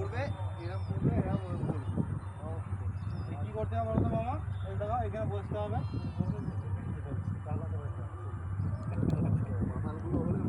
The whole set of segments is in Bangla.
পড়বে, এরকম পড়বে, এরকম পড়বে। কি করতে হবে বলতো মামা? এই দেখো এখানে বসতে হবে। মাথাগুলো হলে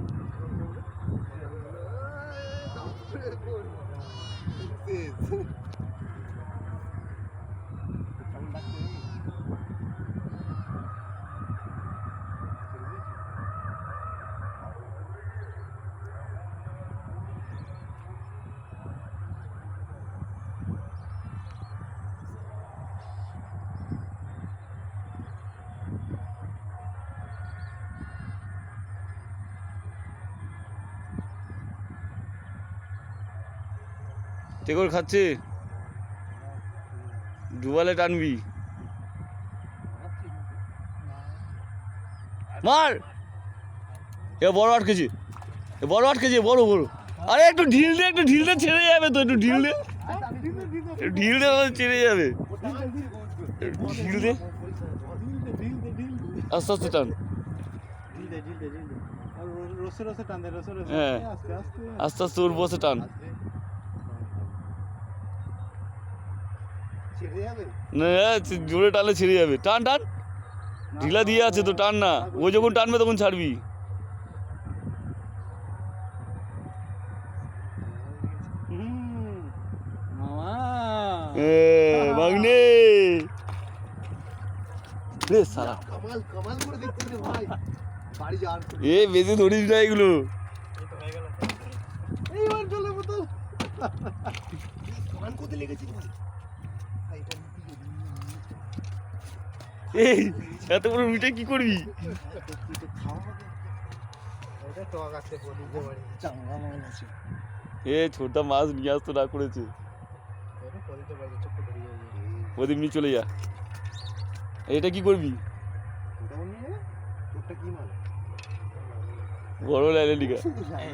টেকর খাচ্ছে, ডুবালে টানবি, মার। এ বড় আটকেছে, বড় আটকেছে, বড় বড়। আরে একটু ঢিল দে, একটু ঢিল দে, ছেড়ে যাবে তো, একটু ঢিল দে, ঢিল দে, ছেড়ে যাবে, ঢিল দে, আস্তে আস্তে টান। রসে রসে টান দে, রসে রসে। হ্যাঁ, আস্তে আস্তে আস্তে আস্তে ওর বসে টান। ছেড়ে যাবে। না জোরে টানলে ছিঁড়ে যাবে, টান টান, ঢিলা দিয়ে আছে তো, টান না, ও যখন টানবে তখন ছাড়বি। মামা মাগনে রে সালা, কামাল কামাল করে দেখতে রে ভাই, বাড়ি যাওয়ার এ বেশি ধরিস না এগুলো। এইবার চলে বোতল কামান কোথায় লেগেছিল ভাই? ভাই এটা এই এত বড় মিঠে কি করবি? খাওয়া হবে, এটা টক আছে বলিতে পারি, চাঙ্গা মাল আছে, এ ছোটা মাছ নিয়ে আসতো না করেছে, এটা বলিতে পারি, চোখ ধরে যাবে। ওদিক নিয়ে চলে যা। এটা কি করবি? ওটা নিয়ে তোরটা কি মাল? বড় লাইলে লিগা। শুধু জানি